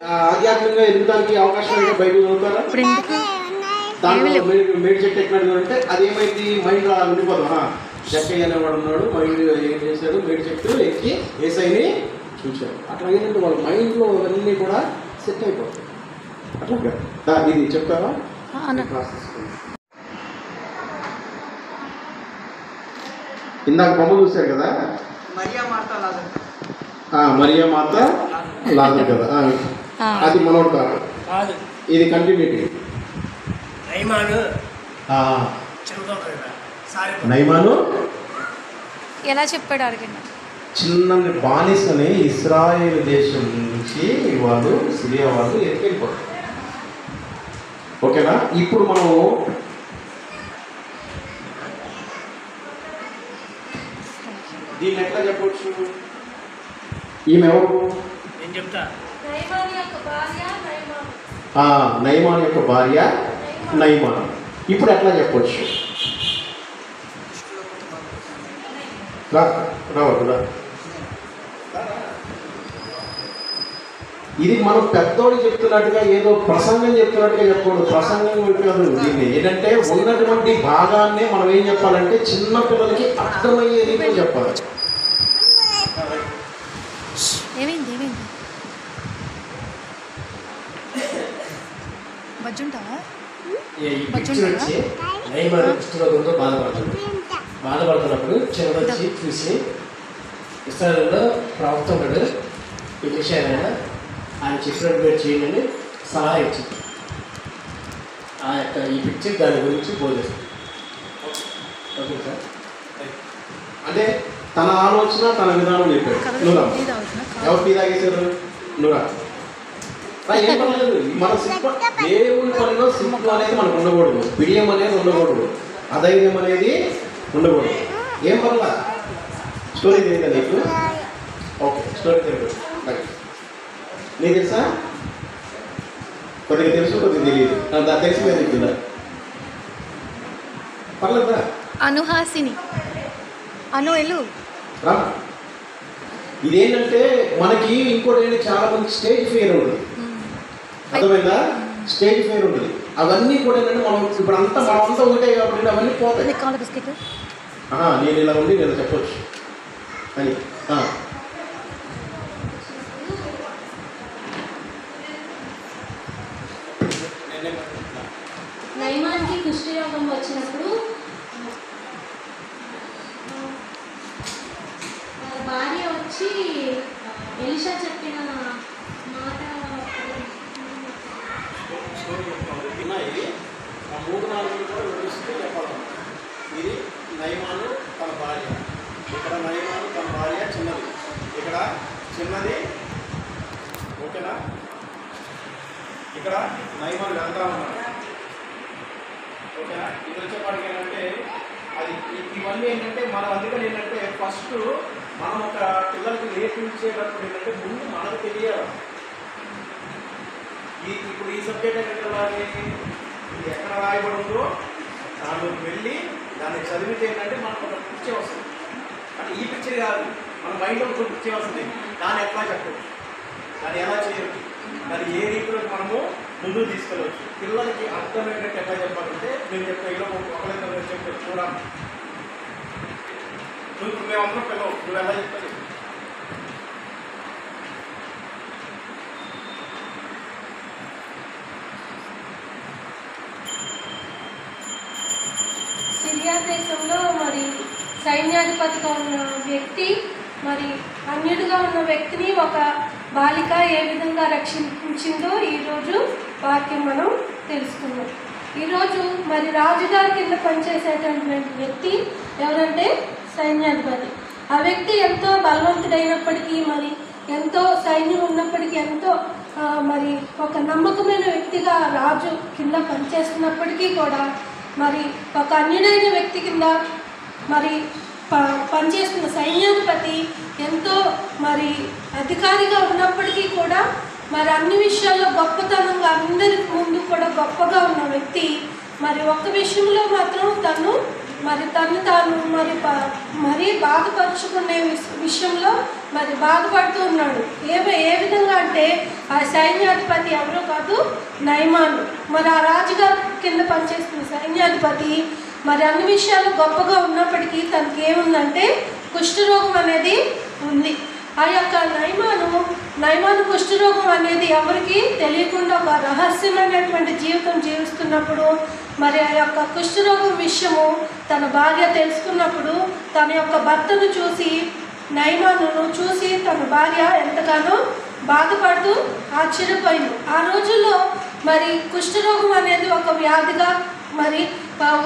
ఆధ్యాత్మికంగా ఎదుగుతానికి అవకాశం అయితే బైబిల్ చదువుతారా? దాంట్లో మేడి చెట్టు ఎక్కడ అంటే అదేమైంది మైండ్ అలా ఉండిపోతాం. జక్కయ్య అనేవాడు ఉన్నాడు, మైండ్ ఏం చేశాడు, మేడి చెట్టు ఎక్కి ఏసైని చూశాడు. అట్లా ఏంటంటే వాళ్ళ మైండ్లో అవన్నీ కూడా సెట్ అయిపోతాయి. అట్లా ఇది చెప్తారా? ఇందాక బొమ్మ చూశారు కదా, మరియా మాత లాజరు కదా, అది మనోడు కాదు, ఇది కంటిన్యూటీ. నైమాను ఎలా చెప్పాడు అడగండి. చిన్న బానిసని ఇస్రాయేల్ దేశం నుంచి వాళ్ళు సిరియా వాళ్ళు ఎత్తుకెళ్ళిపోతారు. ఓకేనా? ఇప్పుడు మనము దీన్ని ఎట్లా చెప్పవచ్చు? ఈమె ఎవరు? నేను చెప్తా. నైమాన్ యొక్క భార్య నైమాన్. ఇప్పుడు ఎట్లా చెప్పవచ్చు? రావద్దు. ఇది మనం పెద్దోడు చెప్తున్నట్టుగా ఏదో ప్రసంగం చెప్తున్నట్టుగా చెప్పకూడదు. ప్రసంగం కాదు, దీన్ని ఏంటంటే ఉన్నటువంటి భాగాన్ని మనం ఏం చెప్పాలంటే చిన్న పిల్లలకి అర్థమయ్యే రీతిలో చెప్పాలి. బాధపడుతున్నప్పుడు చివరి వచ్చి చూసి ఇస్రాయేలులో ప్రవక్త ఉన్నాడు, ఈ విషయాలైనా ఆయన చెప్పినట్టు మీరు చేయండి సలహా ఇచ్చింది. ఆ యొక్క ఈ పిక్చర్ దాని గురించి బోధిస్తుంది. Okay sir. అంటే తన ఆలోచన తన విధానం చెప్పాడు. నువ్వు ఎవరు టీ తాగేశారు? నువ్వు ఏం పర్లేదు. మన సింపుల్ దేవుడి పనిలో సింపుల్ అనేది మనకు ఉండకూడదు, బిడియం అనేది ఉండకూడదు, అధైర్యం అనేది ఉండకూడదు. ఏం పర్లా. స్టోరీ తెలియదా నీకు? ఓకే, స్టోరీ తెలియదు. నీకు తెలుసా? కొద్దిగా తెలుసు, కొద్దిగా తెలియదు. నాకు తెలిసి మీద చెప్తుందా? పర్లేదా? అనుహాసిని రా. ఇదేంటంటే మనకి ఇంకోటి ఏంటి, చాలా మంది స్టేజ్ ఫియర్ ఉంటుంది. అర్థమైందా? స్టేజ్ ఫియర్ ఉంటుంది. అవన్నీ కూడా ఏంటంటే మనం ఇప్పుడు మనమంతా ఒకటే కాబట్టి అవన్నీ పోతాయి. నేను ఇలా ఉండి నేను చెప్పొచ్చు అని. నైమాన్కి కుష్ఠరోగం వచ్చినప్పుడు భార్య వచ్చి ఎలీషా చెప్పిన మాట 3-4 కూడా వివరిస్తూ చెప్పాలి. ఇది నైమాను తన భార్య, ఇక్కడ నైమాను తన భార్య చిన్నది, ఇక్కడ చిన్నది. ఓకేనా? ఇక్కడ నైమాను వెళ్తా ఉన్నాడు. ఓకేనా? ఇది వచ్చేపాటికి ఏంటంటే అది ఇవన్నీ ఏంటంటే మనం అందుకని ఏంటంటే ఫస్ట్ మనం ఒక పిల్లలకి నేర్పించేటప్పుడు ఏంటంటే ముందు మనకు తెలియాలి. ఇప్పుడు ఈ సబ్జెక్ట్ ఏంటంటే ఇది ఎక్కడ రాయబడి ఉందో దానిలోకి వెళ్ళి దాన్ని చదివితే ఏంటంటే మనకు ఒక పిక్చర్ వస్తుంది. అంటే ఈ పిక్చర్ కాదు, మన మైండ్లో ఒక పిక్చర్ వస్తుంది. దాన్ని ఎట్లా చెప్పవచ్చు, దాన్ని ఎలా చేయవచ్చు, దాన్ని ఏ రీతిలో మనము ముందుకు తీసుకెళ్ళవచ్చు. పిల్లలకి అర్థమయ్యేటట్టు ఎట్లా చెప్పాలంటే నేను చెప్పిన ఇలా ఒకరిద్దరు చెప్పారు చూడాలి. మేమందరం పిల్లలు నువ్వు ఎలా చెప్తావు? సిరియా దేశంలో మరి సైన్యాధిపతిగా ఉన్న వ్యక్తి మరి అన్యుడిగా ఉన్న వ్యక్తిని ఒక బాలిక ఏ విధంగా రక్షించిందో ఈరోజు వాక్యం మనం తెలుసుకున్నాం. ఈరోజు మరి రాజుగారి కింద పనిచేసేటటువంటి వ్యక్తి ఎవరంటే సైన్యాధిపతి. ఆ వ్యక్తి ఎంతో బలవంతుడైనప్పటికీ మరి ఎంతో సైన్యం ఉన్నప్పటికీ ఎంతో మరి ఒక నమ్మకమైన వ్యక్తిగా రాజు కింద పనిచేస్తున్నప్పటికీ కూడా మరి ఒక అన్యుడైన వ్యక్తి కింద మరి పనిచేస్తున్న సైన్యాధిపతి ఎంతో మరి అధికారిగా ఉన్నప్పటికీ కూడా మరి అన్ని విషయాల్లో గొప్పతనంగా అందరి ముందు కూడా గొప్పగా ఉన్న వ్యక్తి మరి ఒక్క విషయంలో మాత్రం తను మరి తను తాను మరి బాధపరుచుకునే విషయంలో మరి బాధపడుతూ ఉన్నాడు. ఏ విధంగా అంటే ఆ సైన్యాధిపతి ఎవరో కాదు, నయమాను. మరి ఆ రాజుగారి కింద పనిచేస్తున్న సైన్యాధిపతి మరి అన్ని విషయాలు గొప్పగా ఉన్నప్పటికీ తనకి ఏముందంటే కుష్ఠరోగం అనేది ఉంది. ఆ యొక్క నయమాను కుష్ఠరోగం అనేది ఎవరికి తెలియకుండా ఒక రహస్యమైనటువంటి జీవితం జీవిస్తున్నప్పుడు మరి ఆ యొక్క కుష్ఠరోగం విషయము తన భార్య తెలుసుకున్నప్పుడు తన యొక్క భర్తను చూసి, నయమానును చూసి తన భార్య ఎంతగానో బాధపడుతూ ఆశ్చర్యపోయింది. ఆ రోజుల్లో మరి కుష్ఠరోగం అనేది ఒక వ్యాధిగా మరి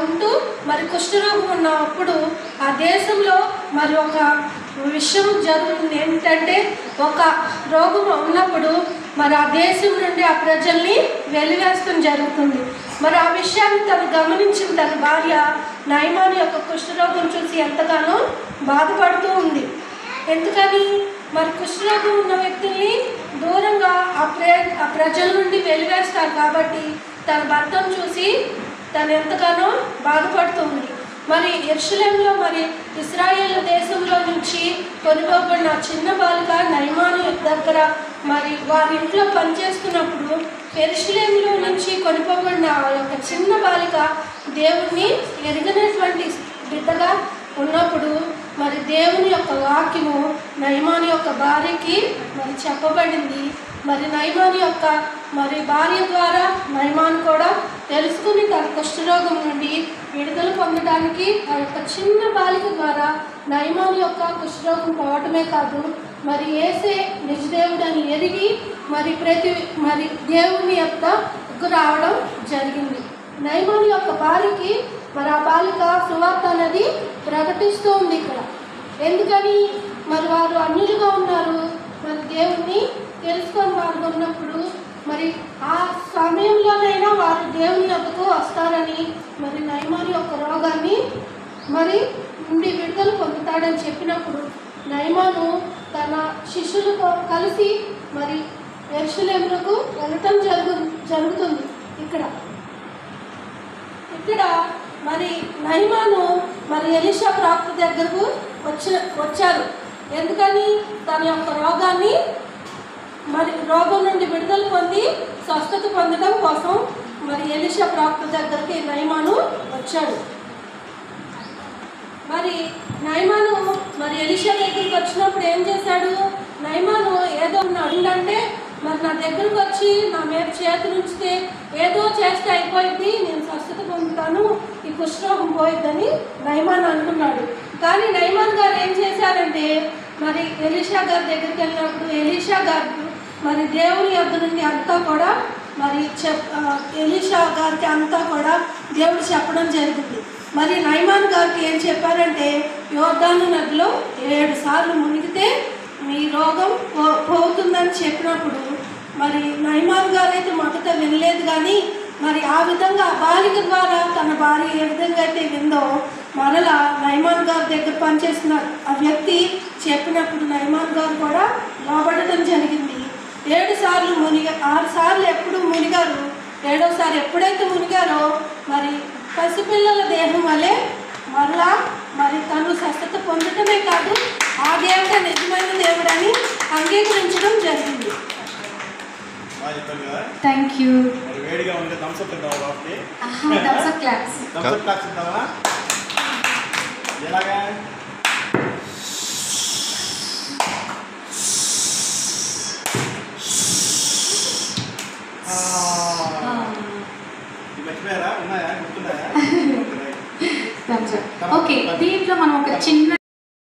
ఉంటూ మరి కుష్ఠరోగం ఉన్నప్పుడు ఆ దేశంలో మరి ఒక విషయం జరుగుతుంది. ఏంటంటే ఒక రోగం ఉన్నప్పుడు మరి ఆ దేశం నుండి ఆ ప్రజల్ని వెలివేస్తడం జరుగుతుంది. మరి ఆ విషయాన్ని తను గమనించిన తన భార్య నయమాను యొక్క కుష్ఠరోగం చూసి ఎంతగానో బాధపడుతూ ఉంది. ఎందుకని మరి కుష్ఠరోగం ఉన్న వ్యక్తుల్ని దూరంగా ఆ ప్రజల నుండి వెలివేస్తారు కాబట్టి తన భర్తను చూసి తను ఎంతగానో బాధపడుతుంది. మరి యెరూషలేములో మరి ఇశ్రాయేలు దేశంలో నుంచి కొనుక్కోబడిన చిన్న బాలిక నయమాను దగ్గర మరి వారి ఇంట్లో పనిచేస్తున్నప్పుడు యెరూషలేములో నుంచి కొనుక్కోబడిన ఆ యొక్క చిన్న బాలిక దేవుణ్ణి ఎరిగినటువంటి బిడ్డగా ఉన్నప్పుడు మరి దేవుని యొక్క వాక్యము నయమాను యొక్క భార్యకి మరి చెప్పబడింది. మరి నయమాను యొక్క మరి భార్య ద్వారా నయమాను కూడా తెలుసుకుని తన కుష్ఠరోగం నుండి విడుదల పొందడానికి ఆ యొక్క చిన్న బాలిక ద్వారా నయమాను యొక్క కుష్ఠరోగం పోవటమే కాదు, మరి యేసే నిజదేవుడు అని ఎరిగి మరి దేవుని యొక్క రావడం జరిగింది. నయమాను యొక్క భార్యకి మరి ఆ బాలిక సువార్త అనేది ప్రకటిస్తూ ఉంది ఇక్కడ. ఎందుకని మరి వారు అన్యులుగా ఉన్నారు, మరి దేవుణ్ణి తెలుసుకొని వారు ఉన్నప్పుడు మరి ఆ సమయంలోనైనా వారు దేవుని యొక్కకు వస్తారని మరి నయమాను యొక్క రోగాన్ని మరి నుండి విడుదల పొందుతాడని చెప్పినప్పుడు నయమాను తన శిష్యులతో కలిసి మరి యెరూషలేమునకు వెళ్ళటం జరుగుతుంది. ఇక్కడ మరి నయమాను మరి ఎలీషా ప్రవక్త దగ్గరకు వచ్చారు. ఎందుకని తన యొక్క రోగాన్ని మరి రోగం నుండి విడుదల పొంది స్వస్థత పొందడం కోసం మరి ఎలీషా ప్రవక్త దగ్గరికి నయమాను వచ్చాడు. మరి నయమాను మరి ఎలీషా దగ్గరికి వచ్చినప్పుడు ఏం చేశాడు? నయమాను ఏదో అడిగిందంటే మరి నా దగ్గరకు వచ్చి నా మీద చేతులు ఉంచితే ఏదో చేస్తే అయిపోయింది, నేను స్వస్థత పొందుతాను, ఈ కుష్ఠరోగం పోయిద్దని నయమాను అనుకున్నాడు. కానీ నయమాన్ గారు ఏం చేశారంటే మరి ఎలీషా గారి దగ్గరికి వెళ్ళినప్పుడు ఎలీషా గారు మరి దేవుని యొద్ద నుండి అంతా కూడా మరి ఎలీషా గారికి అంతా కూడా దేవుడు చెప్పడం జరిగింది. మరి నయమాన్ గారికి ఏం చెప్పారంటే యోర్దాను నదిలో 7 సార్లు మునిగితే మీ రోగం పోతుందని చెప్పినప్పుడు మరి నయమాన్ గారు అయితే మొదట వినలేదు. కానీ మరి ఆ విధంగా ఆ బాలిక ద్వారా తన భార్య ఏ విధంగా అయితే విందో మరలా నయమాన్ గారి దగ్గర పనిచేసిన ఆ వ్యక్తి చెప్పినప్పుడు నయమాన్ గారు కూడా లోబడటం జరిగింది. 7 సార్లు 6 సార్లు ఎప్పుడు మునిగారు, 7వ సారి ఎప్పుడైతే మునిగారో మరి పసిపిల్లల దేహం వలె మరలా మరి తను స్వస్థత పొందటమే కాదు ఆ దేవుడు నిజమైన దేవుడని అంగీకరించడం జరిగింది. Thank you. వేడిగా ఉంటే థమ్స్అప్ ఇద్దామా బాబుకి? Thumbs up class. థమ్స్అప్ క్లాస్ ఇద్దామా? ఎలాగా? మర్చిపోయారా? ఉన్నాయా? గుర్తున్నాయా? ఓకే, దీంట్లో మనం ఒక చిన్న